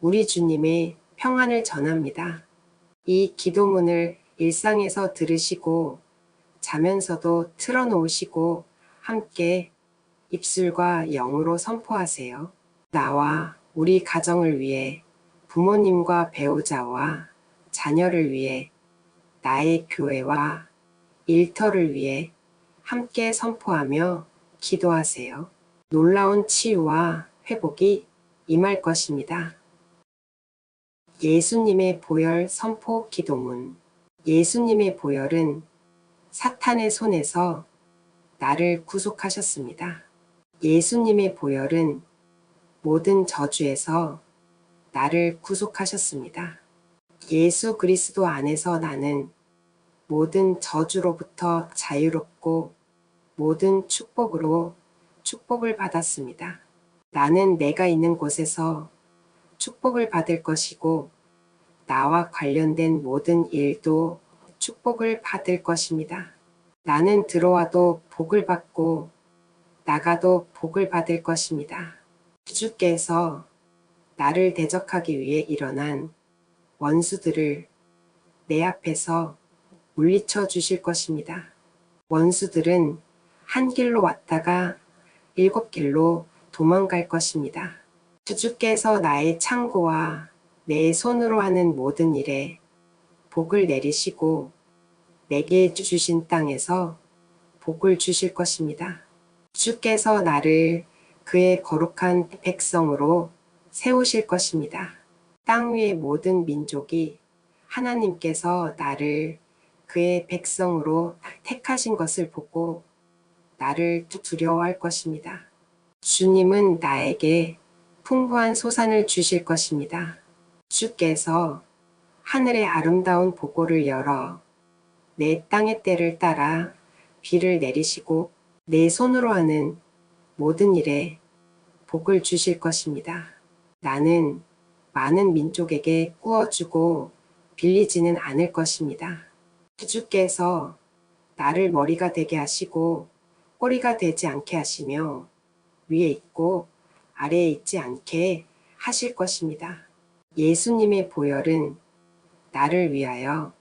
우리 주님의 평안을 전합니다. 이 기도문을 일상에서 들으시고 자면서도 틀어놓으시고 함께 입술과 영으로 선포하세요. 나와 우리 가정을 위해, 부모님과 배우자와 자녀를 위해, 나의 교회와 일터를 위해 함께 선포하며 기도하세요. 놀라운 치유와 회복이 임할 것입니다. 예수님의 보혈 선포 기도문. 예수님의 보혈은 사탄의 손에서 나를 구속하셨습니다. 예수님의 보혈은 모든 저주에서 나를 구속하셨습니다. 예수 그리스도 안에서 나는 모든 저주로부터 자유롭고 모든 축복으로 축복을 받았습니다. 나는 내가 있는 곳에서 축복을 받을 것이고 나와 관련된 모든 일도 축복을 받을 것입니다. 나는 들어와도 복을 받고 나가도 복을 받을 것입니다. 주께서 나를 대적하기 위해 일어난 원수들을 내 앞에서 물리쳐 주실 것입니다. 원수들은 한 길로 왔다가 7길로 도망갈 것입니다. 주께서 나의 창고와 내 손으로 하는 모든 일에 복을 내리시고 내게 주신 땅에서 복을 주실 것입니다. 주께서 나를 그의 거룩한 백성으로 세우실 것입니다. 땅 위의 모든 민족이 하나님께서 나를 그의 백성으로 택하신 것을 보고 나를 두려워할 것입니다. 주님은 나에게 풍부한 소산을 주실 것입니다. 주께서 하늘의 아름다운 보고를 열어 내 땅의 때를 따라 비를 내리시고 내 손으로 하는 모든 일에 복을 주실 것입니다. 나는 많은 민족에게 꾸어주고 빌리지는 않을 것입니다. 주께서 나를 머리가 되게 하시고 꼬리가 되지 않게 하시며 위에 있고 아래에 있지 않게 하실 것입니다. 예수님의 보혈은 나를 위하여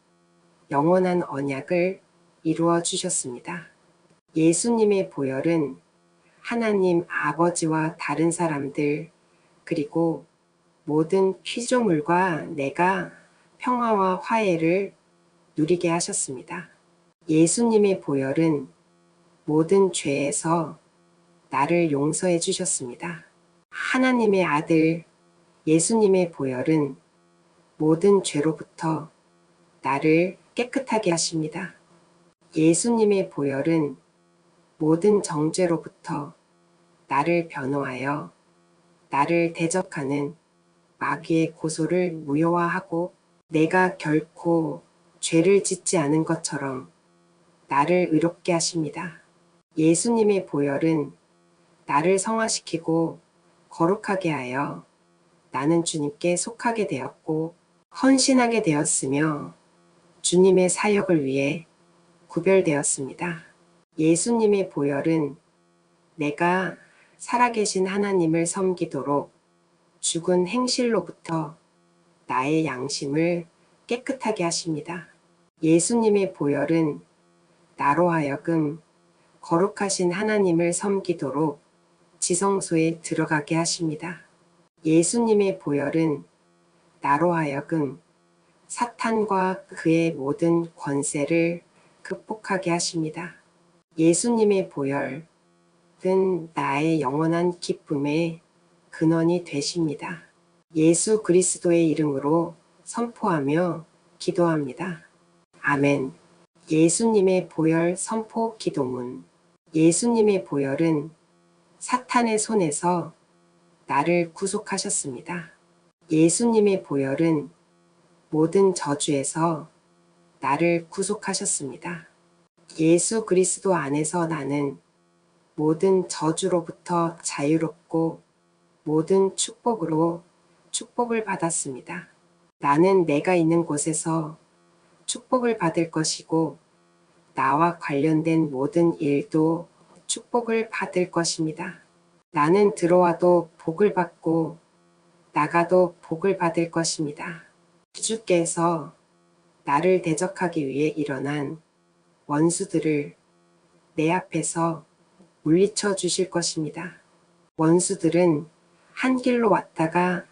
영원한 언약을 이루어 주셨습니다. 예수님의 보혈은 하나님 아버지와 다른 사람들 그리고 모든 피조물과 내가 평화와 화해를 누리게 하셨습니다. 예수님의 보혈은 모든 죄에서 나를 용서해 주셨습니다. 하나님의 아들 예수님의 보혈은 모든 죄로부터 나를 깨끗하게 하십니다. 예수님의 보혈은 모든 정죄로부터 나를 변호하여 나를 대적하는 마귀의 고소를 무효화하고 내가 결코 죄를 짓지 않은 것처럼 나를 의롭게 하십니다. 예수님의 보혈은 나를 성화시키고 거룩하게 하여 나는 주님께 속하게 되었고 헌신하게 되었으며 주님의 사역을 위해 구별되었습니다. 예수님의 보혈은 내가 살아계신 하나님을 섬기도록 죽은 행실로부터 나의 양심을 깨끗하게 하십니다. 예수님의 보혈은 나로 하여금 거룩하신 하나님을 섬기도록 지성소에 들어가게 하십니다. 예수님의 보혈은 나로 하여금 사탄과 그의 모든 권세를 극복하게 하십니다. 예수님의 보혈은 나의 영원한 기쁨의 근원이 되십니다. 예수 그리스도의 이름으로 선포하며 기도합니다. 아멘. 예수님의 보혈 선포 기도문. 예수님의 보혈은 사탄의 손에서 나를 구속하셨습니다. 예수님의 보혈은 모든 저주에서 나를 구속하셨습니다. 예수 그리스도 안에서 나는 모든 저주로부터 자유롭고 모든 축복으로 축복을 받았습니다. 나는 내가 있는 곳에서 축복을 받을 것이고 나와 관련된 모든 일도 축복을 받을 것입니다. 나는 들어와도 복을 받고 나가도 복을 받을 것입니다. 주께서 나를 대적하기 위해 일어난 원수들을 내 앞에서 물리쳐 주실 것입니다. 원수들은 한 길로 왔다가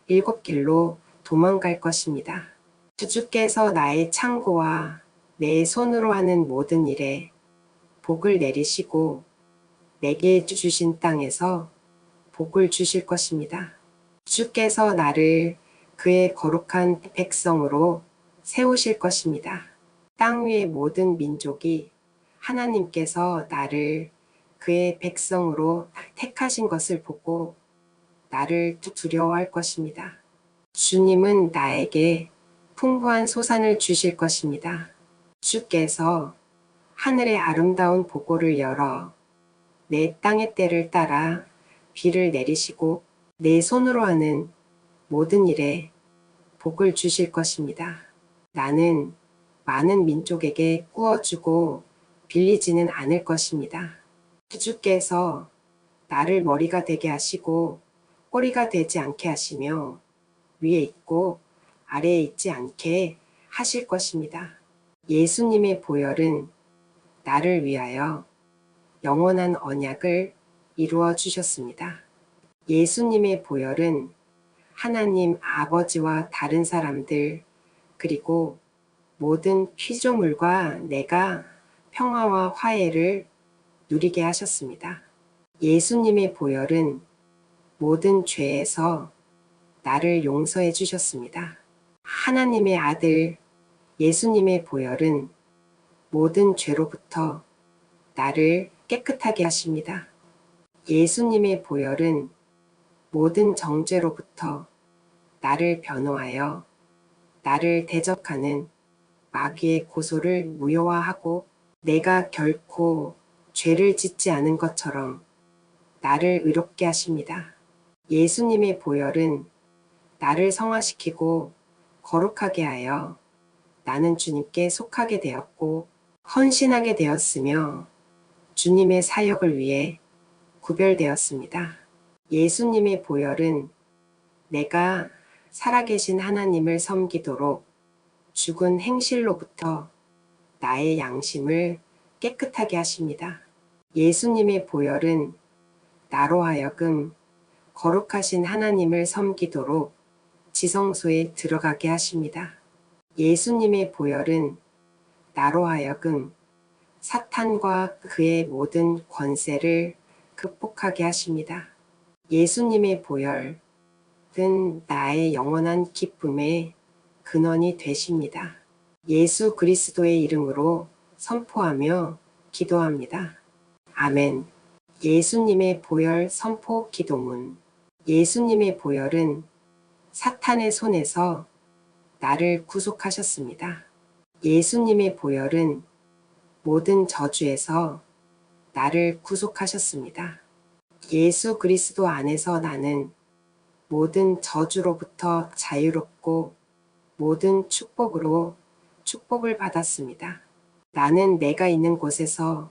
7길로 도망갈 것입니다. 주께서 나의 창고와 내 손으로 하는 모든 일에 복을 내리시고 내게 주신 땅에서 복을 주실 것입니다. 주께서 나를 그의 거룩한 백성으로 세우실 것입니다. 땅 위의 모든 민족이 하나님께서 나를 그의 백성으로 택하신 것을 보고 나를 두려워할 것입니다. 주님은 나에게 풍부한 소산을 주실 것입니다. 주께서 하늘의 아름다운 보고를 열어 내 땅의 때를 따라 비를 내리시고 내 손으로 하는 모든 일에 복을 주실 것입니다. 나는 많은 민족에게 꾸어주고 빌리지는 않을 것입니다. 주께서 나를 머리가 되게 하시고 꼬리가 되지 않게 하시며 위에 있고 아래에 있지 않게 하실 것입니다. 예수님의 보혈은 나를 위하여 영원한 언약을 이루어 주셨습니다. 예수님의 보혈은 하나님 아버지와 다른 사람들 그리고 모든 피조물과 내가 평화와 화해를 누리게 하셨습니다. 예수님의 보혈은 모든 죄에서 나를 용서해 주셨습니다. 하나님의 아들 예수님의 보혈은 모든 죄로부터 나를 깨끗하게 하십니다. 예수님의 보혈은 모든 정죄로부터 나를 변호하여 나를 대적하는 마귀의 고소를 무효화하고 내가 결코 죄를 짓지 않은 것처럼 나를 의롭게 하십니다. 예수님의 보혈은 나를 성화시키고 거룩하게 하여 나는 주님께 속하게 되었고 헌신하게 되었으며 주님의 사역을 위해 구별되었습니다. 예수님의 보혈은 내가 살아계신 하나님을 섬기도록 죽은 행실로부터 나의 양심을 깨끗하게 하십니다. 예수님의 보혈은 나로 하여금 거룩하신 하나님을 섬기도록 지성소에 들어가게 하십니다. 예수님의 보혈은 나로 하여금 사탄과 그의 모든 권세를 극복하게 하십니다. 예수님의 보혈은 나의 영원한 기쁨의 근원이 되십니다. 예수 그리스도의 이름으로 선포하며 기도합니다. 아멘. 예수님의 보혈 선포 기도문. 예수님의 보혈은 사탄의 손에서 나를 구속하셨습니다. 예수님의 보혈은 모든 저주에서 나를 구속하셨습니다. 예수 그리스도 안에서 나는 모든 저주로부터 자유롭고 모든 축복으로 축복을 받았습니다. 나는 내가 있는 곳에서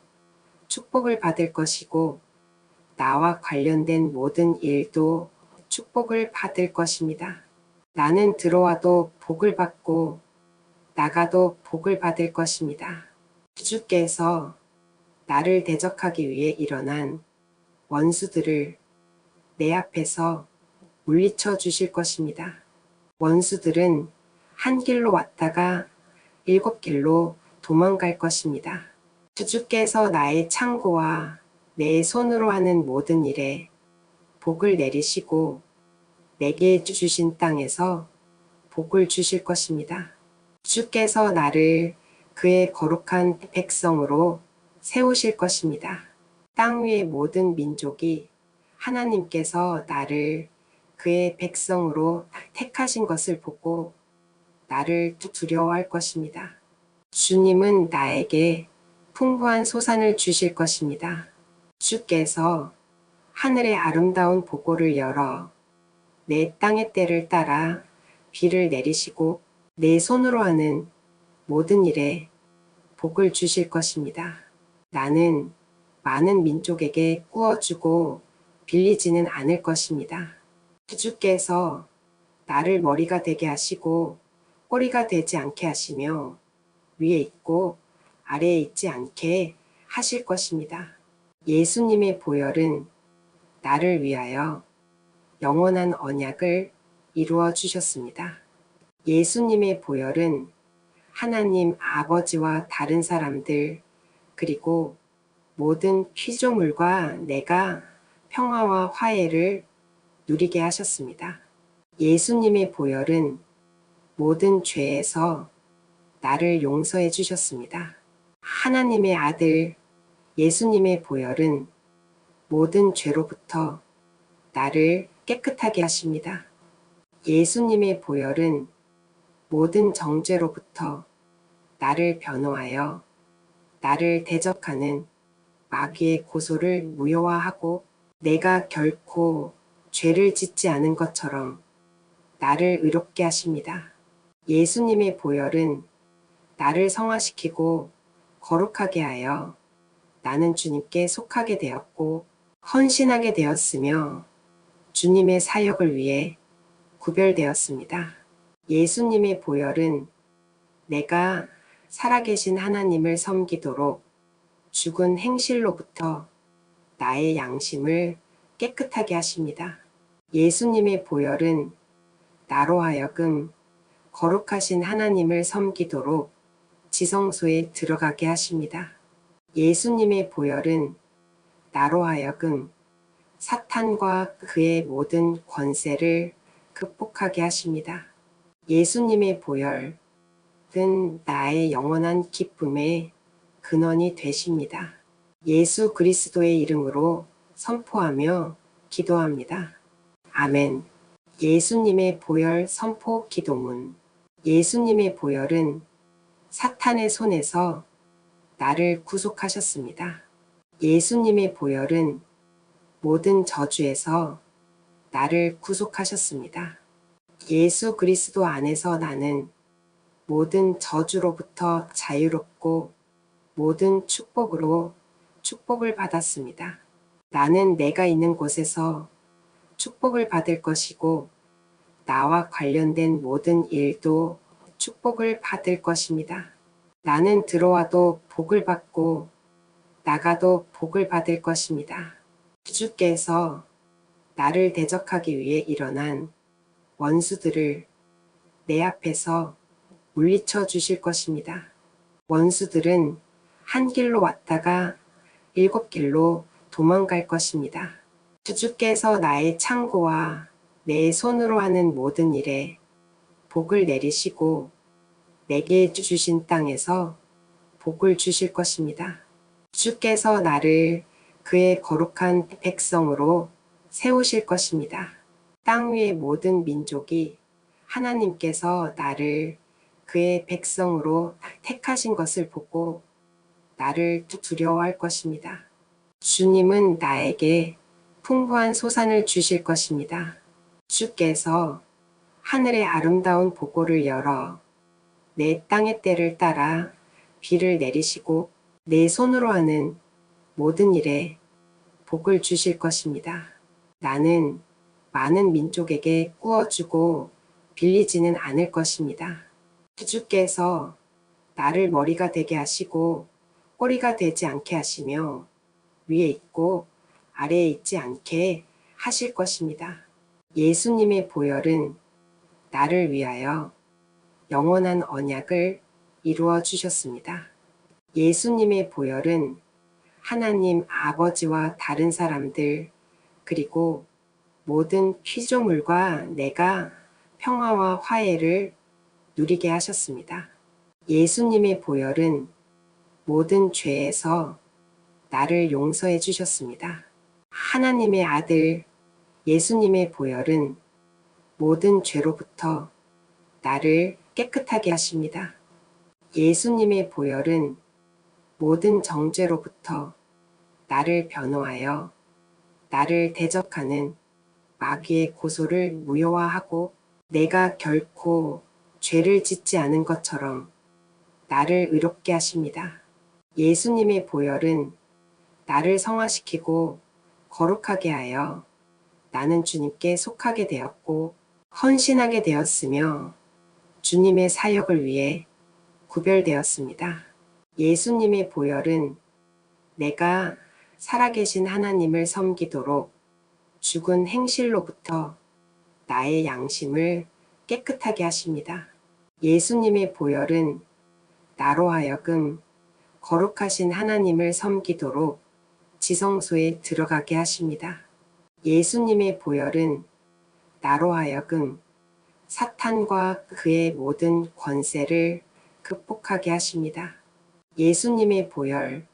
축복을 받을 것이고 나와 관련된 모든 일도 축복을 받을 것입니다. 나는 들어와도 복을 받고 나가도 복을 받을 것입니다. 주께서 나를 대적하기 위해 일어난 원수들을 내 앞에서 물리쳐 주실 것입니다. 원수들은 한 길로 왔다가 7길로 도망갈 것입니다. 주께서 나의 창고와 내 손으로 하는 모든 일에 복을 내리시고 내게 주신 땅에서 복을 주실 것입니다. 주께서 나를 그의 거룩한 백성으로 세우실 것입니다. 땅 위의 모든 민족이 하나님께서 나를 그의 백성으로 택하신 것을 보고 나를 두려워할 것입니다. 주님은 나에게 풍부한 소산을 주실 것입니다. 주께서 하늘의 아름다운 보고를 열어 내 땅의 때를 따라 비를 내리시고 내 손으로 하는 모든 일에 복을 주실 것입니다. 나는 많은 민족에게 꾸어주고 빌리지는 않을 것입니다. 주께서 나를 머리가 되게 하시고 꼬리가 되지 않게 하시며 위에 있고 아래에 있지 않게 하실 것입니다. 예수님의 보혈은 나를 위하여 영원한 언약을 이루어 주셨습니다. 예수님의 보혈은 하나님 아버지와 다른 사람들 그리고 모든 피조물과 내가 평화와 화해를 누리게 하셨습니다. 예수님의 보혈은 모든 죄에서 나를 용서해 주셨습니다. 하나님의 아들 예수님의 보혈은 모든 죄로부터 나를 깨끗하게 하십니다. 예수님의 보혈은 모든 정죄로부터 나를 변호하여 나를 대적하는 마귀의 고소를 무효화하고 내가 결코 죄를 짓지 않은 것처럼 나를 의롭게 하십니다. 예수님의 보혈은 나를 성화시키고 거룩하게 하여 나는 주님께 속하게 되었고 헌신하게 되었으며 주님의 사역을 위해 구별되었습니다. 예수님의 보혈은 내가 살아계신 하나님을 섬기도록 죽은 행실로부터 나의 양심을 깨끗하게 하십니다. 예수님의 보혈은 나로 하여금 거룩하신 하나님을 섬기도록 지성소에 들어가게 하십니다. 예수님의 보혈은 나로 하여금 사탄과 그의 모든 권세를 극복하게 하십니다. 예수님의 보혈은 나의 영원한 기쁨의 근원이 되십니다. 예수 그리스도의 이름으로 선포하며 기도합니다. 아멘. 예수님의 보혈 선포 기도문. 예수님의 보혈은 사탄의 손에서 나를 구속하셨습니다. 예수님의 보혈은 모든 저주에서 나를 구속하셨습니다. 예수 그리스도 안에서 나는 모든 저주로부터 자유롭고 모든 축복으로 축복을 받았습니다. 나는 내가 있는 곳에서 축복을 받을 것이고 나와 관련된 모든 일도 축복을 받을 것입니다. 나는 들어와도 복을 받고 나가도 복을 받을 것입니다. 주께서 나를 대적하기 위해 일어난 원수들을 내 앞에서 물리쳐 주실 것입니다. 원수들은 한 길로 왔다가 7길로 도망갈 것입니다. 주께서 나의 창고와 내 손으로 하는 모든 일에 복을 내리시고 내게 주신 땅에서 복을 주실 것입니다. 주께서 나를 그의 거룩한 백성으로 세우실 것입니다. 땅 위의 모든 민족이 하나님께서 나를 그의 백성으로 택하신 것을 보고 나를 두려워할 것입니다. 주님은 나에게 풍부한 소산을 주실 것입니다. 주께서 하늘의 아름다운 보고를 열어 내 땅의 때를 따라 비를 내리시고 내 손으로 하는 모든 일에 복을 주실 것입니다. 나는 많은 민족에게 꾸어주고 빌리지는 않을 것입니다. 주께서 나를 머리가 되게 하시고 꼬리가 되지 않게 하시며 위에 있고 아래에 있지 않게 하실 것입니다. 예수님의 보혈은 나를 위하여 영원한 언약을 이루어 주셨습니다. 예수님의 보혈은 하나님 아버지와 다른 사람들 그리고 모든 피조물과 내가 평화와 화해를 누리게 하셨습니다. 예수님의 보혈은 모든 죄에서 나를 용서해 주셨습니다. 하나님의 아들 예수님의 보혈은 모든 죄로부터 나를 깨끗하게 하십니다. 예수님의 보혈은 모든 정죄로부터 나를 변호하여 나를 대적하는 마귀의 고소를 무효화하고 내가 결코 죄를 짓지 않은 것처럼 나를 의롭게 하십니다. 예수님의 보혈은 나를 성화시키고 거룩하게 하여 나는 주님께 속하게 되었고 헌신하게 되었으며 주님의 사역을 위해 구별되었습니다. 예수님의 보혈은 내가 살아계신 하나님을 섬기도록 죽은 행실로부터 나의 양심을 깨끗하게 하십니다. 예수님의 보혈은 나로 하여금 거룩하신 하나님을 섬기도록 지성소에 들어가게 하십니다. 예수님의 보혈은 나로 하여금 사탄과 그의 모든 권세를 극복하게 하십니다. 예수님의 보혈은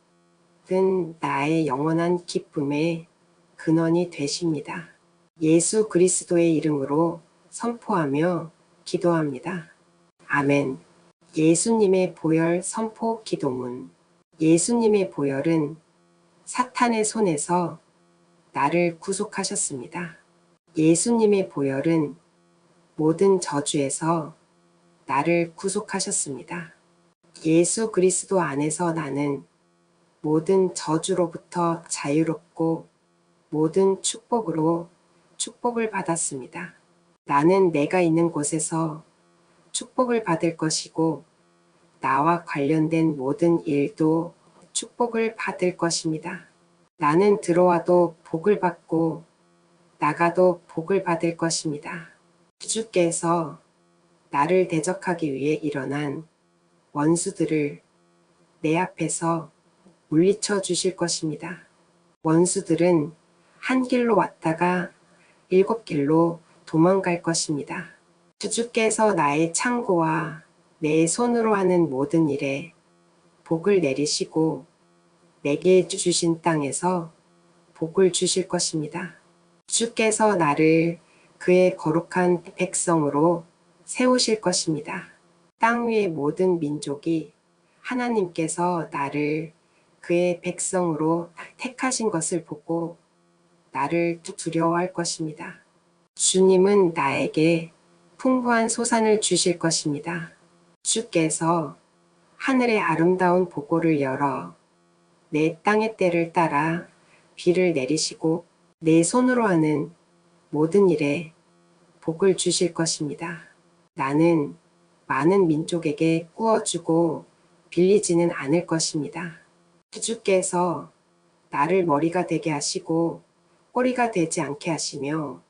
나의 영원한 기쁨의 근원이 되십니다. 예수 그리스도의 이름으로 선포하며 기도합니다. 아멘. 예수님의 보혈 선포 기도문. 예수님의 보혈은 사탄의 손에서 나를 구속하셨습니다. 예수님의 보혈은 모든 저주에서 나를 구속하셨습니다. 예수 그리스도 안에서 나는 모든 저주로부터 자유롭고 모든 축복으로 축복을 받았습니다. 나는 내가 있는 곳에서 축복을 받을 것이고 나와 관련된 모든 일도 축복을 받을 것입니다. 나는 들어와도 복을 받고 나가도 복을 받을 것입니다. 주께서 나를 대적하기 위해 일어난 원수들을 내 앞에서 물리쳐 주실 것입니다. 원수들은 한 길로 왔다가 7길로 도망갈 것입니다. 주께서 나의 창고와 내 손으로 하는 모든 일에 복을 내리시고 내게 주신 땅에서 복을 주실 것입니다. 주께서 나를 그의 거룩한 백성으로 세우실 것입니다. 땅 위의 모든 민족이 하나님께서 나를 그의 백성으로 택하신 것을 보고 나를 두려워할 것입니다. 주님은 나에게 풍부한 소산을 주실 것입니다. 주께서 하늘의 아름다운 보고를 열어 내 땅의 때를 따라 비를 내리시고 내 손으로 하는 모든 일에 복을 주실 것입니다. 나는 많은 민족에게 꾸어주고 빌리지는 않을 것입니다. 주께서 나를 머리가 되게 하시고 꼬리가 되지 않게 하시며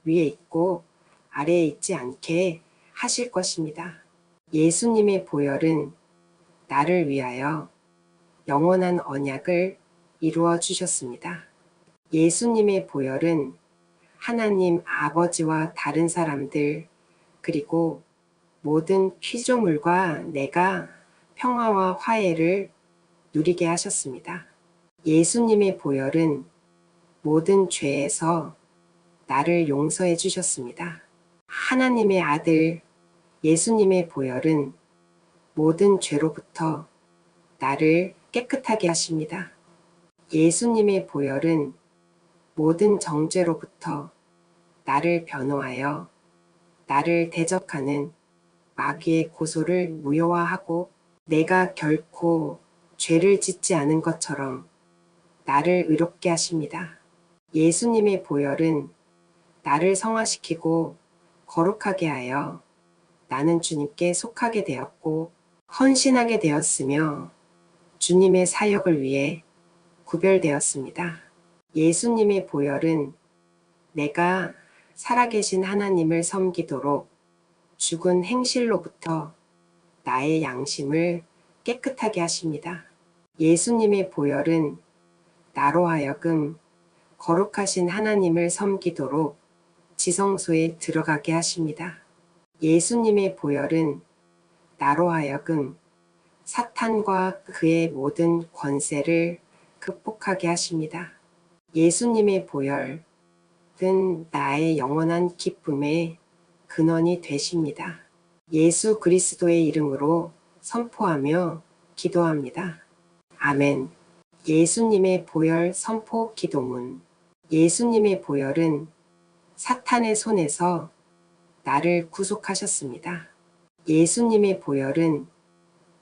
위에 있고 아래에 있지 않게 하실 것입니다. 예수님의 보혈은 나를 위하여 영원한 언약을 이루어 주셨습니다. 예수님의 보혈은 하나님 아버지와 다른 사람들 그리고 모든 피조물과 내가 평화와 화해를 누리게 하셨습니다. 예수님의 보혈은 모든 죄에서 나를 용서해 주셨습니다. 하나님의 아들 예수님의 보혈은 모든 죄로부터 나를 깨끗하게 하십니다. 예수님의 보혈은 모든 정죄로부터 나를 변호하여 나를 대적하는 마귀의 고소를 무효화하고 내가 결코 죄를 짓지 않은 것처럼 나를 의롭게 하십니다. 예수님의 보혈은 나를 성화시키고 거룩하게 하여 나는 주님께 속하게 되었고 헌신하게 되었으며 주님의 사역을 위해 구별되었습니다. 예수님의 보혈은 내가 살아계신 하나님을 섬기도록 죽은 행실로부터 나의 양심을 깨끗하게 하십니다. 예수님의 보혈은 나로 하여금 거룩하신 하나님을 섬기도록 지성소에 들어가게 하십니다. 예수님의 보혈은 나로 하여금 사탄과 그의 모든 권세를 극복하게 하십니다. 예수님의 보혈은 나의 영원한 기쁨의 근원이 되십니다. 예수 그리스도의 이름으로 선포하며 기도합니다. 아멘. 예수님의 보혈 선포 기도문. 예수님의 보혈은 사탄의 손에서 나를 구속하셨습니다. 예수님의 보혈은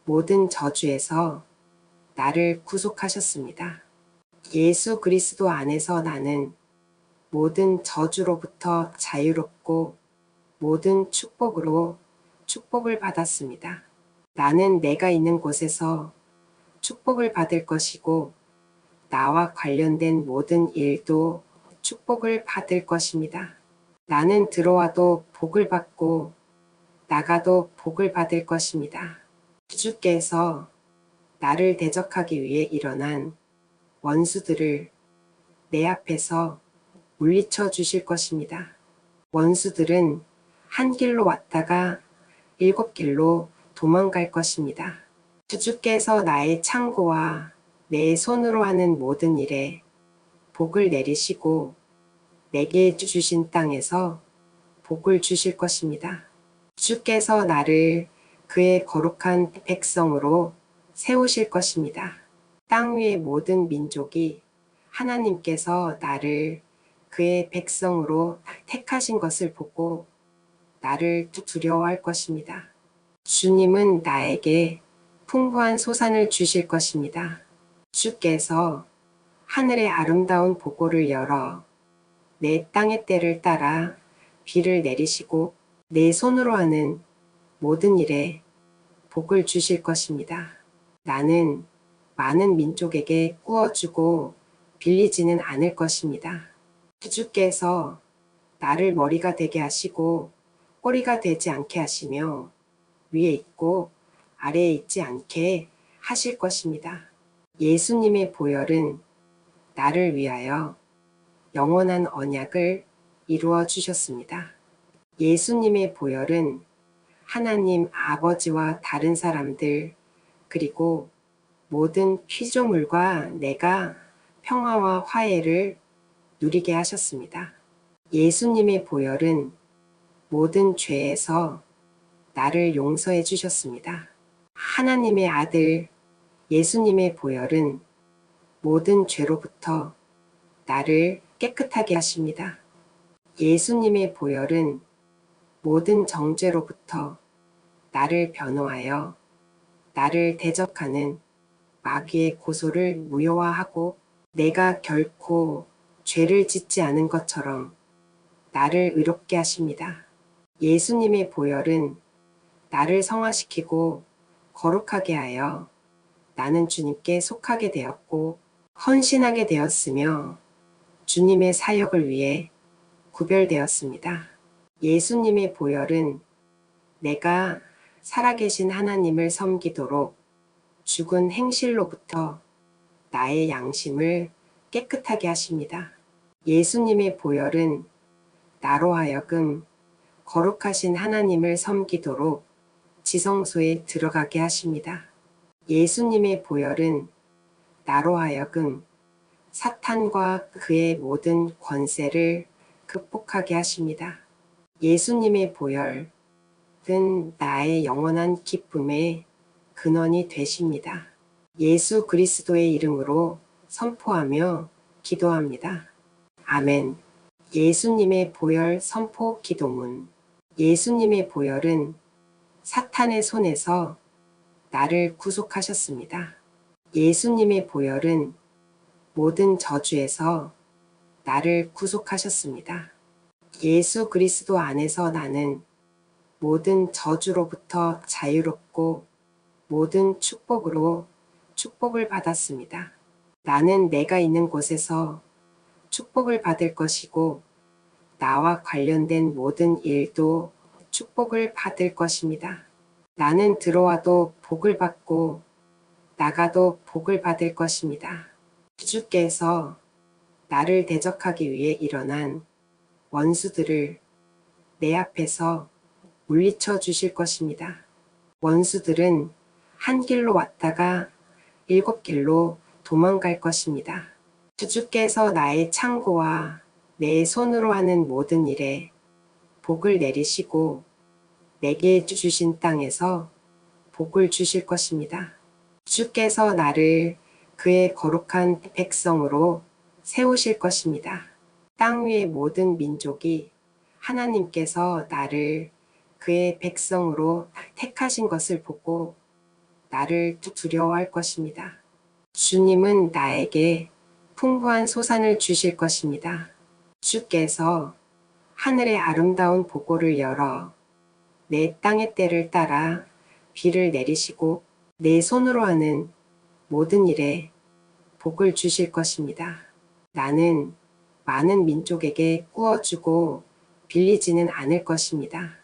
모든 저주에서 나를 구속하셨습니다. 예수 그리스도 안에서 나는 모든 저주로부터 자유롭고 모든 축복으로 축복을 받았습니다. 나는 내가 있는 곳에서 축복을 받을 것이고 나와 관련된 모든 일도 축복을 받을 것입니다. 나는 들어와도 복을 받고 나가도 복을 받을 것입니다. 주께서 나를 대적하기 위해 일어난 원수들을 내 앞에서 물리쳐 주실 것입니다. 원수들은 한 길로 왔다가 7길로 도망갈 것입니다. 주께서 나의 창고와 내 손으로 하는 모든 일에 복을 내리시고 내게 주신 땅에서 복을 주실 것입니다. 주께서 나를 그의 거룩한 백성으로 세우실 것입니다. 땅 위의 모든 민족이 하나님께서 나를 그의 백성으로 택하신 것을 보고 나를 두려워할 것입니다. 주님은 나에게 풍부한 소산을 주실 것입니다. 주께서 하늘의 아름다운 보고를 열어 내 땅의 때를 따라 비를 내리시고 내 손으로 하는 모든 일에 복을 주실 것입니다. 나는 많은 민족에게 꾸어주고 빌리지는 않을 것입니다. 주께서 나를 머리가 되게 하시고 꼬리가 되지 않게 하시며 위에 있고 아래에 있지 않게 하실 것입니다. 예수님의 보혈은 나를 위하여 영원한 언약을 이루어 주셨습니다. 예수님의 보혈은 하나님 아버지와 다른 사람들 그리고 모든 피조물과 내가 평화와 화해를 누리게 하셨습니다. 예수님의 보혈은 모든 죄에서 나를 용서해 주셨습니다. 하나님의 아들 예수님의 보혈은 모든 죄로부터 나를 깨끗하게 하십니다. 예수님의 보혈은 모든 정죄로부터 나를 변호하여 나를 대적하는 마귀의 고소를 무효화하고 내가 결코 죄를 짓지 않은 것처럼 나를 의롭게 하십니다. 예수님의 보혈은 나를 성화시키고 거룩하게 하여 나는 주님께 속하게 되었고 헌신하게 되었으며 주님의 사역을 위해 구별되었습니다. 예수님의 보혈은 내가 살아계신 하나님을 섬기도록 죽은 행실로부터 나의 양심을 깨끗하게 하십니다. 예수님의 보혈은 나로 하여금 거룩하신 하나님을 섬기도록 지성소에 들어가게 하십니다. 예수님의 보혈은 나로 하여금 사탄과 그의 모든 권세를 극복하게 하십니다. 예수님의 보혈은 나의 영원한 기쁨의 근원이 되십니다. 예수 그리스도의 이름으로 선포하며 기도합니다. 아멘. 예수님의 보혈 선포 기도문. 예수님의 보혈은 사탄의 손에서 나를 구속하셨습니다. 예수님의 보혈은 모든 저주에서 나를 구속하셨습니다. 예수 그리스도 안에서 나는 모든 저주로부터 자유롭고 모든 축복으로 축복을 받았습니다. 나는 내가 있는 곳에서 축복을 받을 것이고 나와 관련된 모든 일도 축복을 받을 것입니다. 나는 들어와도 복을 받고 나가도 복을 받을 것입니다. 주께서 나를 대적하기 위해 일어난 원수들을 내 앞에서 물리쳐 주실 것입니다. 원수들은 한 길로 왔다가 7길로 도망갈 것입니다. 주께서 나의 창고와 내 손으로 하는 모든 일에 복을 내리시고 내게 주신 땅에서 복을 주실 것입니다. 주께서 나를 그의 거룩한 백성으로 세우실 것입니다. 땅 위의 모든 민족이 하나님께서 나를 그의 백성으로 택하신 것을 보고 나를 두려워할 것입니다. 주님은 나에게 풍부한 소산을 주실 것입니다. 주께서 하늘의 아름다운 보고를 열어 내 땅의 때를 따라 비를 내리시고 내 손으로 하는 모든 일에 복을 주실 것입니다. 나는 많은 민족에게 꾸어주고 빌리지는 않을 것입니다.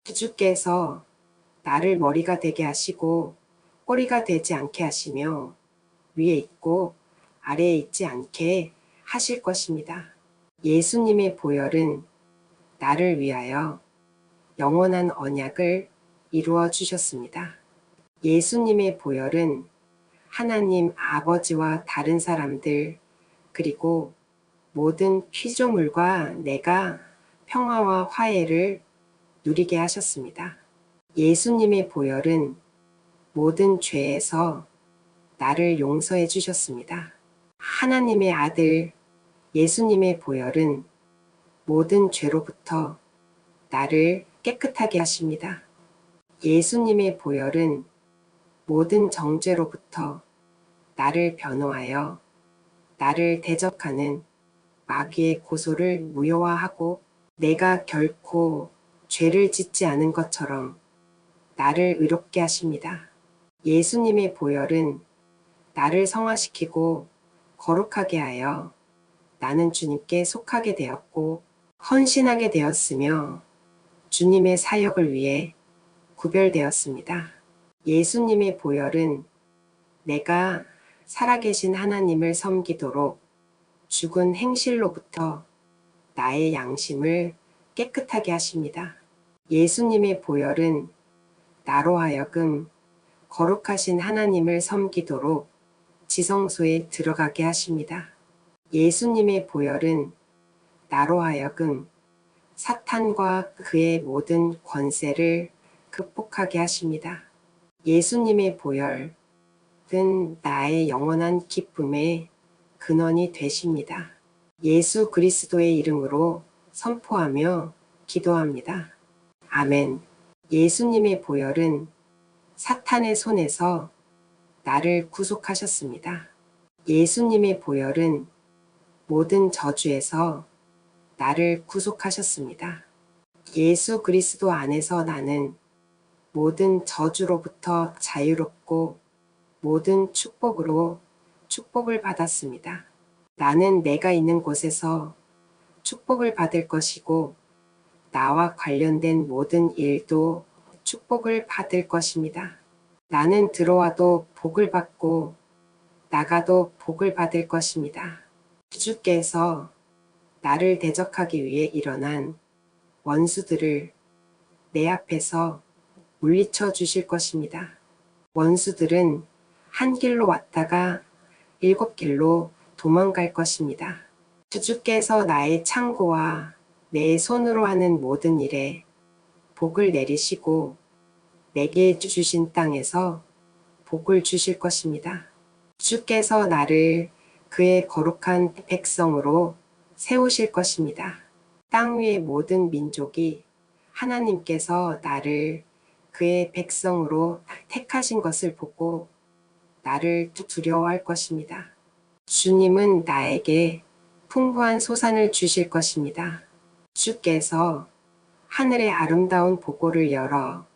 주께서 나를 머리가 되게 하시고 꼬리가 되지 않게 하시며 위에 있고 아래에 있지 않게 하실 것입니다. 예수님의 보혈은 나를 위하여 영원한 언약을 이루어 주셨습니다. 예수님의 보혈은 하나님 아버지와 다른 사람들 그리고 모든 피조물과 내가 평화와 화해를 누리게 하셨습니다. 예수님의 보혈은 모든 죄에서 나를 용서해 주셨습니다. 하나님의 아들 예수님의 보혈은 모든 죄로부터 나를 깨끗하게 하십니다. 예수님의 보혈은 모든 정죄로부터 나를 변호하여 나를 대적하는 마귀의 고소를 무효화하고 내가 결코 죄를 짓지 않은 것처럼 나를 의롭게 하십니다. 예수님의 보혈은 나를 성화시키고 거룩하게 하여 나는 주님께 속하게 되었고 헌신하게 되었으며 주님의 사역을 위해 구별되었습니다. 예수님의 보혈은 내가 살아계신 하나님을 섬기도록 죽은 행실로부터 나의 양심을 깨끗하게 하십니다. 예수님의 보혈은 나로 하여금 거룩하신 하나님을 섬기도록 지성소에 들어가게 하십니다. 예수님의 보혈은 나로 하여금 사탄과 그의 모든 권세를 극복하게 하십니다. 예수님의 보혈은 나의 영원한 기쁨의 근원이 되십니다. 예수 그리스도의 이름으로 선포하며 기도합니다. 아멘. 예수님의 보혈은 사탄의 손에서 나를 구속하셨습니다. 예수님의 보혈은 모든 저주에서 나를 구속하셨습니다. 예수 그리스도 안에서 나는 모든 저주로부터 자유롭고 모든 축복으로 축복을 받았습니다. 나는 내가 있는 곳에서 축복을 받을 것이고 나와 관련된 모든 일도 축복을 받을 것입니다. 나는 들어와도 복을 받고 나가도 복을 받을 것입니다. 주께서 나를 대적하기 위해 일어난 원수들을 내 앞에서 물리쳐 주실 것입니다. 원수들은 한 길로 왔다가 7길로 도망갈 것입니다. 주께서 나의 창고와 내 손으로 하는 모든 일에 복을 내리시고 내게 주신 땅에서 복을 주실 것입니다. 주께서 나를 그의 거룩한 백성으로 세우실 것입니다. 땅 위의 모든 민족이 하나님께서 나를 그의 백성으로 택하신 것을 보고 나를 두려워할 것입니다. 주님은 나에게 풍부한 소산을 주실 것입니다. 주께서 하늘의 아름다운 보고를 열어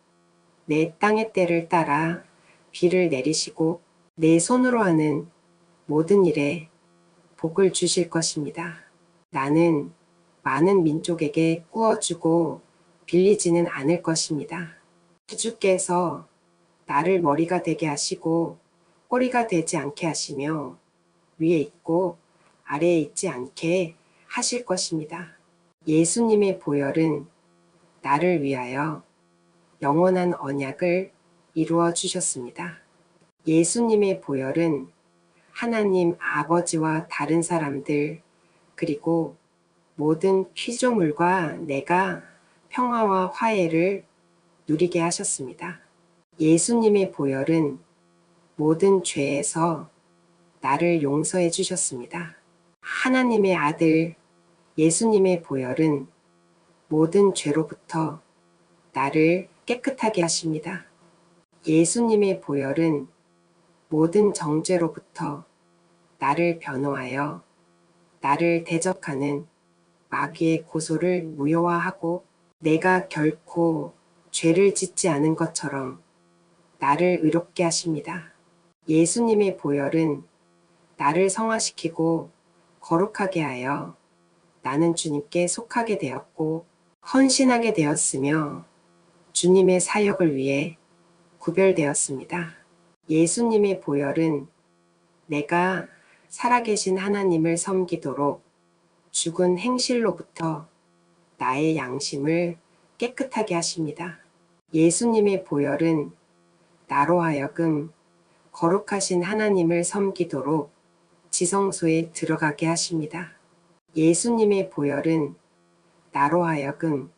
내 땅의 때를 따라 비를 내리시고 내 손으로 하는 모든 일에 복을 주실 것입니다. 나는 많은 민족에게 꾸어주고 빌리지는 않을 것입니다. 주께서 나를 머리가 되게 하시고 꼬리가 되지 않게 하시며 위에 있고 아래에 있지 않게 하실 것입니다. 예수님의 보혈은 나를 위하여 영원한 언약을 이루어 주셨습니다. 예수님의 보혈은 하나님 아버지와 다른 사람들 그리고 모든 피조물과 내가 평화와 화해를 누리게 하셨습니다. 예수님의 보혈은 모든 죄에서 나를 용서해 주셨습니다. 하나님의 아들 예수님의 보혈은 모든 죄로부터 나를 깨끗하게 하십니다. 예수님의 보혈은 모든 정죄로부터 나를 변호하여 나를 대적하는 마귀의 고소를 무효화하고 내가 결코 죄를 짓지 않은 것처럼 나를 의롭게 하십니다. 예수님의 보혈은 나를 성화시키고 거룩하게 하여 나는 주님께 속하게 되었고 헌신하게 되었으며 주님의 사역을 위해 구별되었습니다. 예수님의 보혈은 내가 살아계신 하나님을 섬기도록 죽은 행실로부터 나의 양심을 깨끗하게 하십니다. 예수님의 보혈은 나로 하여금 거룩하신 하나님을 섬기도록 지성소에 들어가게 하십니다. 예수님의 보혈은 나로 하여금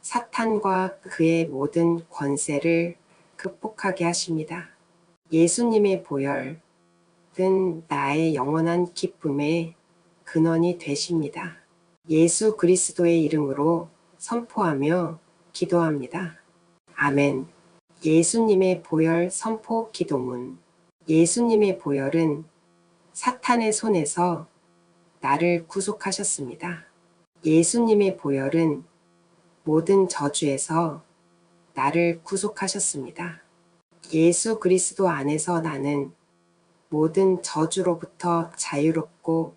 사탄과 그의 모든 권세를 극복하게 하십니다. 예수님의 보혈은 나의 영원한 기쁨의 근원이 되십니다. 예수 그리스도의 이름으로 선포하며 기도합니다. 아멘. 예수님의 보혈 선포 기도문. 예수님의 보혈은 사탄의 손에서 나를 구속하셨습니다. 예수님의 보혈은 모든 저주에서 나를 구속하셨습니다. 예수 그리스도 안에서 나는 모든 저주로부터 자유롭고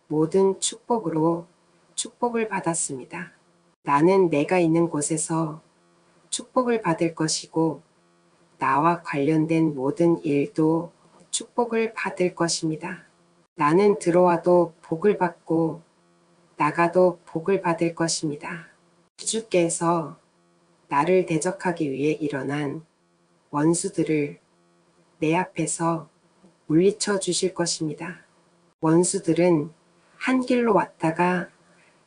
모든 축복으로 축복을 받았습니다. 나는 내가 있는 곳에서 축복을 받을 것이고 나와 관련된 모든 일도 축복을 받을 것입니다. 나는 들어와도 복을 받고 나가도 복을 받을 것입니다. 주께서 나를 대적하기 위해 일어난 원수들을 내 앞에서 물리쳐 주실 것입니다. 원수들은 한 길로 왔다가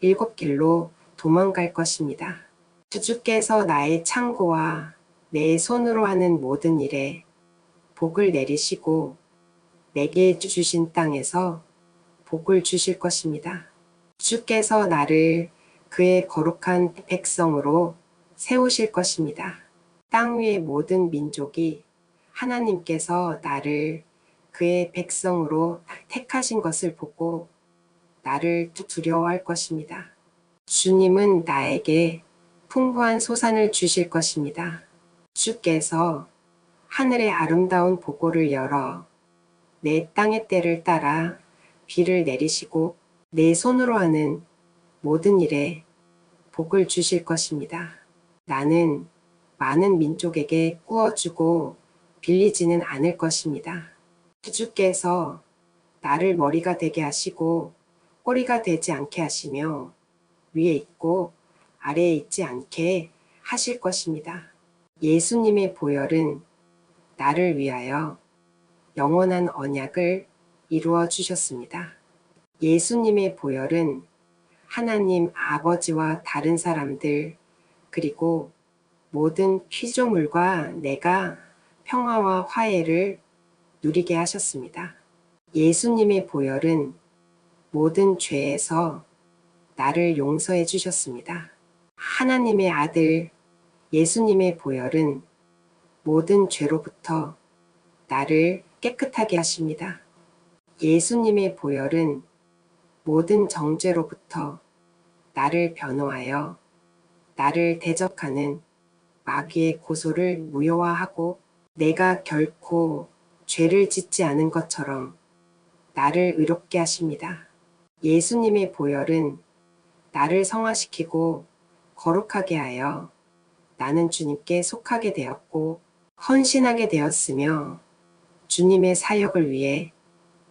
7길로 도망갈 것입니다. 주께서 나의 창고와 내 손으로 하는 모든 일에 복을 내리시고 내게 주신 땅에서 복을 주실 것입니다. 주께서 나를 그의 거룩한 백성으로 세우실 것입니다. 땅 위의 모든 민족이 하나님께서 나를 그의 백성으로 택하신 것을 보고 나를 두려워할 것입니다. 주님은 나에게 풍부한 소산을 주실 것입니다. 주께서 하늘의 아름다운 보고를 열어 내 땅의 때를 따라 비를 내리시고 내 손으로 하는 모든 일에 복을 주실 것입니다. 나는 많은 민족에게 꾸어주고 빌리지는 않을 것입니다. 주께서 나를 머리가 되게 하시고 꼬리가 되지 않게 하시며 위에 있고 아래에 있지 않게 하실 것입니다. 예수님의 보혈은 나를 위하여 영원한 언약을 이루어 주셨습니다. 예수님의 보혈은 하나님 아버지와 다른 사람들 그리고 모든 피조물과 내가 평화와 화해를 누리게 하셨습니다. 예수님의 보혈은 모든 죄에서 나를 용서해 주셨습니다. 하나님의 아들 예수님의 보혈은 모든 죄로부터 나를 깨끗하게 하십니다. 예수님의 보혈은 모든 정죄로부터 나를 변호하여 나를 대적하는 마귀의 고소를 무효화하고 내가 결코 죄를 짓지 않은 것처럼 나를 의롭게 하십니다. 예수님의 보혈은 나를 성화시키고 거룩하게 하여 나는 주님께 속하게 되었고 헌신하게 되었으며 주님의 사역을 위해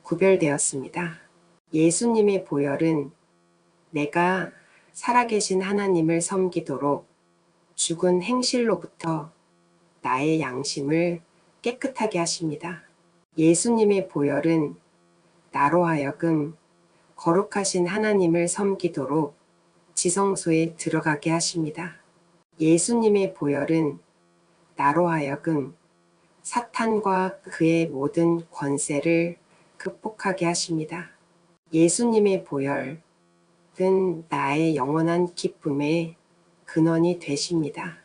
구별되었습니다. 예수님의 보혈은 내가 살아계신 하나님을 섬기도록 죽은 행실로부터 나의 양심을 깨끗하게 하십니다. 예수님의 보혈은 나로 하여금 거룩하신 하나님을 섬기도록 지성소에 들어가게 하십니다. 예수님의 보혈은 나로 하여금 사탄과 그의 모든 권세를 극복하게 하십니다. 예수님의 보혈은 나의 영원한 기쁨의 근원이 되십니다.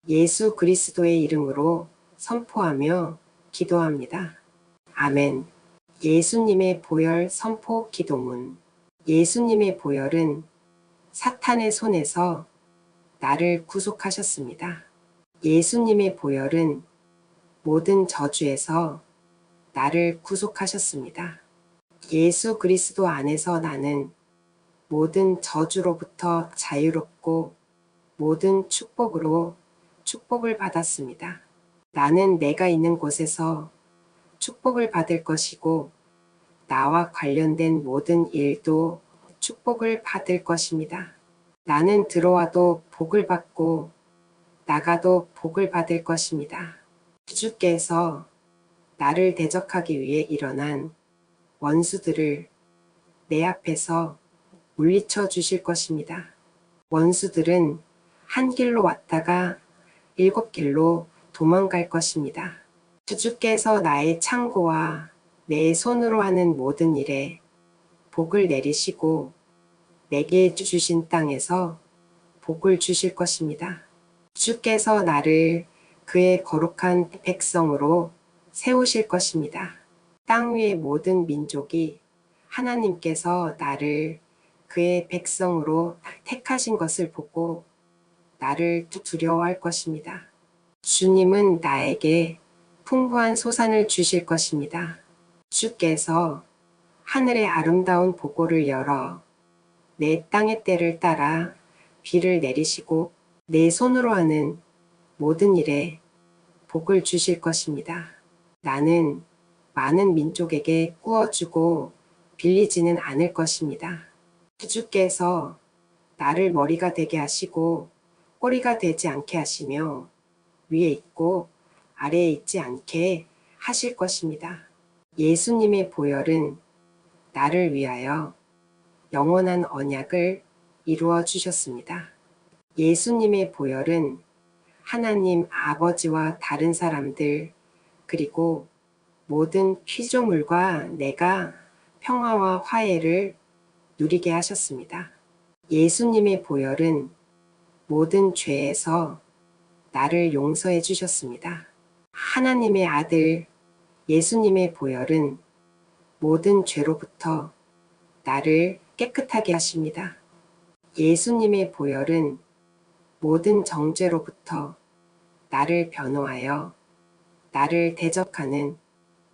예수 그리스도의 이름으로 선포하며 기도합니다. 아멘. 예수님의 보혈 선포 기도문. 예수님의 보혈은 사탄의 손에서 나를 구속하셨습니다. 예수님의 보혈은 모든 저주에서 나를 구속하셨습니다. 예수 그리스도 안에서 나는 모든 저주로부터 자유롭고 모든 축복으로 축복을 받았습니다. 나는 내가 있는 곳에서 축복을 받을 것이고 나와 관련된 모든 일도 축복을 받을 것입니다. 나는 들어와도 복을 받고 나가도 복을 받을 것입니다. 주께서 나를 대적하기 위해 일어난 원수들을 내 앞에서 물리쳐 주실 것입니다. 원수들은 한 길로 왔다가 7길로 도망갈 것입니다. 주께서 나의 창고와 내 손으로 하는 모든 일에 복을 내리시고 내게 주신 땅에서 복을 주실 것입니다. 주께서 나를 그의 거룩한 백성으로 세우실 것입니다. 땅 위의 모든 민족이 하나님께서 나를 그의 백성으로 택하신 것을 보고 나를 두려워할 것입니다. 주님은 나에게 풍부한 소산을 주실 것입니다. 주께서 하늘의 아름다운 보고를 열어 내 땅의 때를 따라 비를 내리시고 내 손으로 하는 모든 일에 복을 주실 것입니다. 나는 많은 민족에게 꾸어주고 빌리지는 않을 것입니다. 주께서 나를 머리가 되게 하시고 꼬리가 되지 않게 하시며 위에 있고 아래에 있지 않게 하실 것입니다. 예수님의 보혈은 나를 위하여 영원한 언약을 이루어 주셨습니다. 예수님의 보혈은 하나님 아버지와 다른 사람들 그리고 모든 피조물과 내가 평화와 화해를 누리게 하셨습니다. 예수님의 보혈은 모든 죄에서 나를 용서해 주셨습니다. 하나님의 아들 예수님의 보혈은 모든 죄로부터 나를 깨끗하게 하십니다. 예수님의 보혈은 모든 정죄로부터 나를 변호하여 나를 대적하는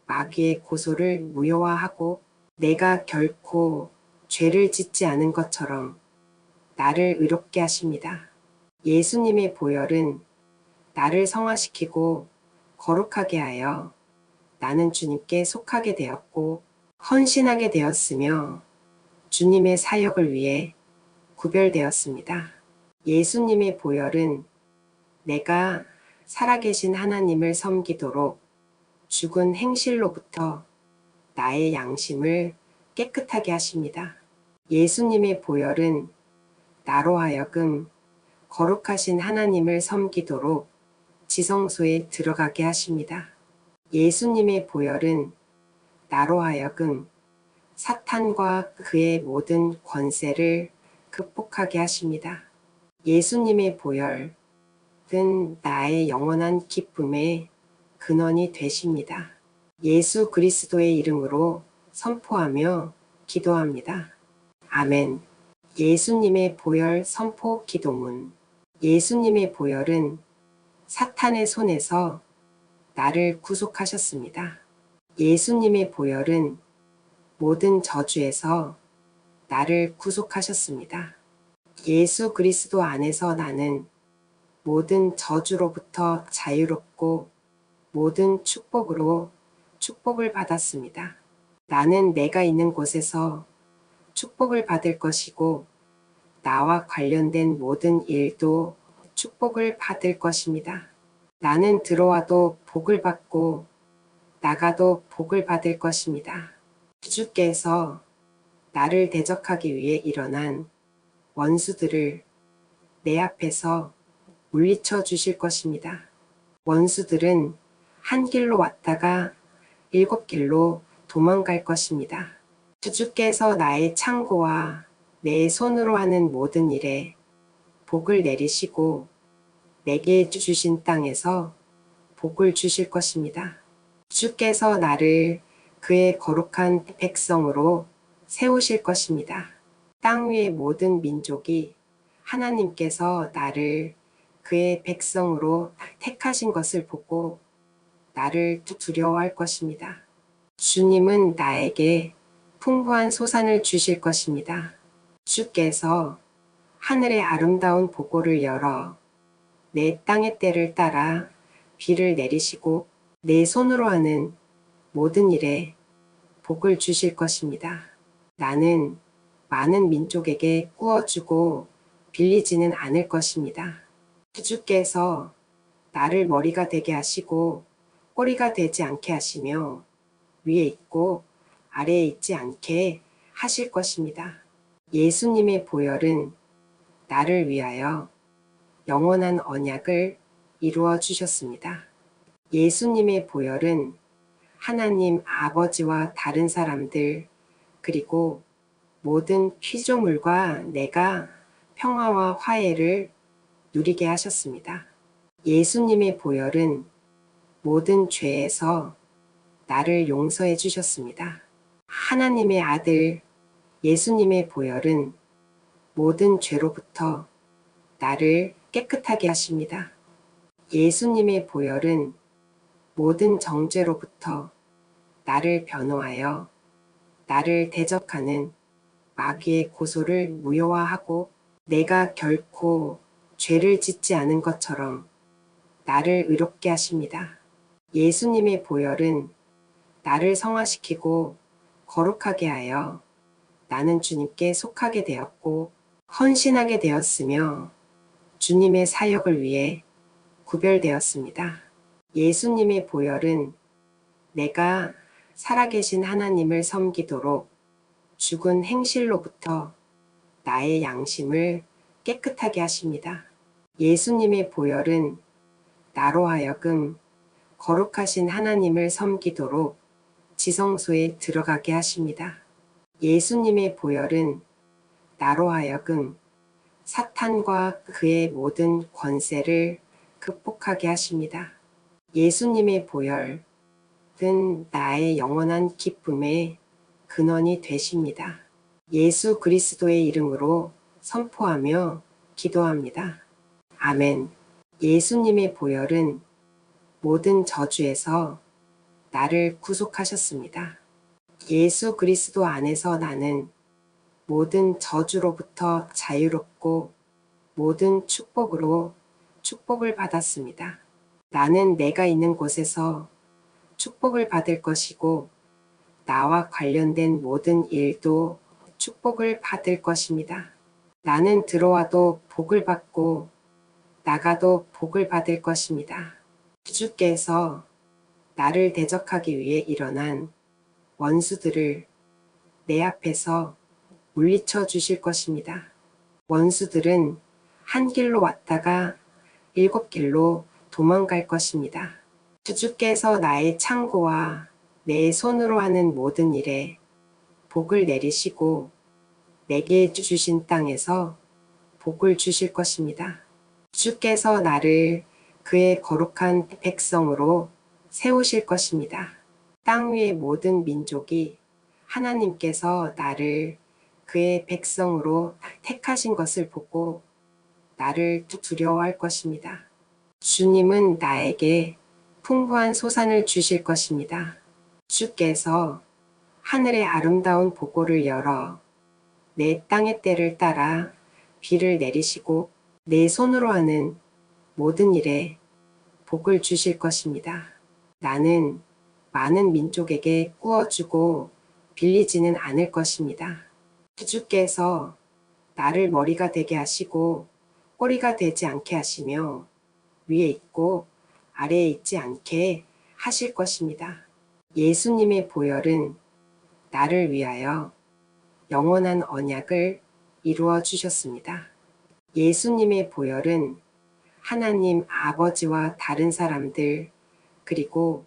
마귀의 고소를 무효화하고 내가 결코 죄를 짓지 않은 것처럼 나를 의롭게 하십니다. 예수님의 보혈은 나를 성화시키고 거룩하게 하여 나는 주님께 속하게 되었고 헌신하게 되었으며 주님의 사역을 위해 구별되었습니다. 예수님의 보혈은 내가 살아계신 하나님을 섬기도록 죽은 행실로부터 나의 양심을 깨끗하게 하십니다. 예수님의 보혈은 나로 하여금 거룩하신 하나님을 섬기도록 지성소에 들어가게 하십니다. 예수님의 보혈은 나로 하여금 사탄과 그의 모든 권세를 극복하게 하십니다. 예수님의 보혈은 나의 영원한 기쁨의 근원이 되십니다. 예수 그리스도의 이름으로 선포하며 기도합니다. 아멘. 예수님의 보혈 선포 기도문. 예수님의 보혈은 사탄의 손에서 나를 구속하셨습니다. 예수님의 보혈은 모든 저주에서 나를 구속하셨습니다. 예수 그리스도 안에서 나는 모든 저주로부터 자유롭고 모든 축복으로 축복을 받았습니다. 나는 내가 있는 곳에서 축복을 받을 것이고 나와 관련된 모든 일도 축복을 받을 것입니다. 나는 들어와도 복을 받고 나가도 복을 받을 것입니다. 주께서 나를 대적하기 위해 일어난 원수들을 내 앞에서 물리쳐 주실 것입니다. 원수들은 한 길로 왔다가 7길로 도망갈 것입니다. 주께서 나의 창고와 내 손으로 하는 모든 일에 복을 내리시고 내게 주신 땅에서 복을 주실 것입니다. 주께서 나를 그의 거룩한 백성으로 세우실 것입니다. 땅 위의 모든 민족이 하나님께서 나를 그의 백성으로 택하신 것을 보고 나를 두려워할 것입니다. 주님은 나에게 풍부한 소산을 주실 것입니다. 주께서 하늘의 아름다운 보고를 열어 내 땅의 때를 따라 비를 내리시고 내 손으로 하는 모든 일에 복을 주실 것입니다. 나는 많은 민족에게 꾸어주고 빌리지는 않을 것입니다. 주께서 나를 머리가 되게 하시고 꼬리가 되지 않게 하시며 위에 있고 아래에 있지 않게 하실 것입니다. 예수님의 보혈은 나를 위하여 영원한 언약을 이루어 주셨습니다. 예수님의 보혈은 하나님 아버지와 다른 사람들 그리고 모든 피조물과 내가 평화와 화해를 누리게 하셨습니다. 예수님의 보혈은 모든 죄에서 나를 용서해 주셨습니다. 하나님의 아들 예수님의 보혈은 모든 죄로부터 나를 깨끗하게 하십니다. 예수님의 보혈은 모든 정죄로부터 나를 변호하여 나를 대적하는 마귀의 고소를 무효화하고 내가 결코 죄를 짓지 않은 것처럼 나를 의롭게 하십니다. 예수님의 보혈은 나를 성화시키고 거룩하게 하여 나는 주님께 속하게 되었고 헌신하게 되었으며 주님의 사역을 위해 구별되었습니다. 예수님의 보혈은 내가 살아계신 하나님을 섬기도록 죽은 행실로부터 나의 양심을 깨끗하게 하십니다. 예수님의 보혈은 나로 하여금 거룩하신 하나님을 섬기도록 지성소에 들어가게 하십니다. 예수님의 보혈은 나로 하여금 사탄과 그의 모든 권세를 극복하게 하십니다. 예수님의 보혈은 나의 영원한 기쁨의 근원이 되십니다. 예수 그리스도의 이름으로 선포하며 기도합니다. 아멘. 예수님의 보혈은 모든 저주에서 나를 구속하셨습니다. 예수 그리스도 안에서 나는 모든 저주로부터 자유롭고 모든 축복으로 축복을 받았습니다. 나는 내가 있는 곳에서 축복을 받을 것이고 나와 관련된 모든 일도 축복을 받을 것입니다. 나는 들어와도 복을 받고 나가도 복을 받을 것입니다. 주께서 나를 대적하기 위해 일어난 원수들을 내 앞에서 물리쳐 주실 것입니다. 원수들은 한 길로 왔다가 7길로 도망갈 것입니다. 주께서 나의 창고와 내 손으로 하는 모든 일에 복을 내리시고 내게 주신 땅에서 복을 주실 것입니다. 주께서 나를 그의 거룩한 백성으로 세우실 것입니다. 땅 위의 모든 민족이 하나님께서 나를 그의 백성으로 택하신 것을 보고 나를 두려워할 것입니다. 주님은 나에게 풍부한 소산을 주실 것입니다. 주께서 하늘의 아름다운 보고를 열어 내 땅의 때를 따라 비를 내리시고 내 손으로 하는 모든 일에 복을 주실 것입니다. 나는 많은 민족에게 꾸어주고 빌리지는 않을 것입니다. 주께서 나를 머리가 되게 하시고 꼬리가 되지 않게 하시며 위에 있고 아래에 있지 않게 하실 것입니다. 예수님의 보혈은 나를 위하여 영원한 언약을 이루어 주셨습니다. 예수님의 보혈은 하나님 아버지와 다른 사람들 그리고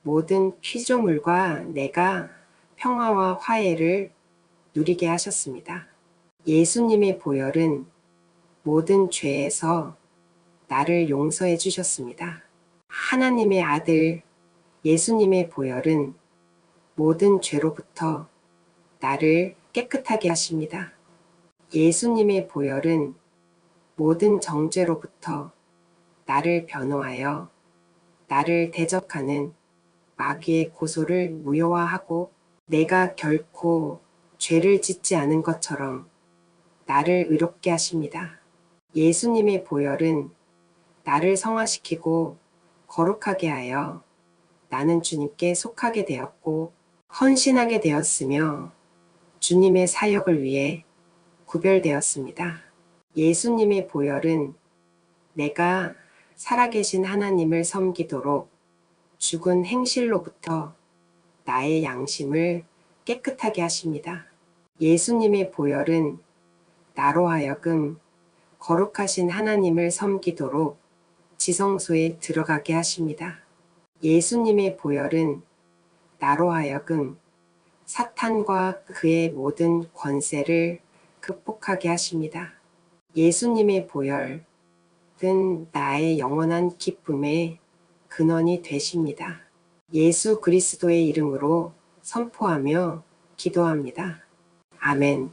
모든 피조물과 내가 평화와 화해를 누리게 하셨습니다. 예수님의 보혈은 모든 죄에서 나를 용서해 주셨습니다. 하나님의 아들 예수님의 보혈은 모든 죄로부터 나를 깨끗하게 하십니다. 예수님의 보혈은 모든 정죄로부터 나를 변호하여 나를 대적하는 마귀의 고소를 무효화하고 내가 결코 죄를 짓지 않은 것처럼 나를 의롭게 하십니다. 예수님의 보혈은 나를 성화시키고 거룩하게 하여 나는 주님께 속하게 되었고 헌신하게 되었으며 주님의 사역을 위해 구별되었습니다. 예수님의 보혈은 내가 살아계신 하나님을 섬기도록 죽은 행실로부터 나의 양심을 깨끗하게 하십니다. 예수님의 보혈은 나로 하여금 거룩하신 하나님을 섬기도록 지성소에 들어가게 하십니다. 예수님의 보혈은 나로 하여금 사탄과 그의 모든 권세를 극복하게 하십니다. 예수님의 보혈은 나의 영원한 기쁨의 근원이 되십니다. 예수 그리스도의 이름으로 선포하며 기도합니다. 아멘.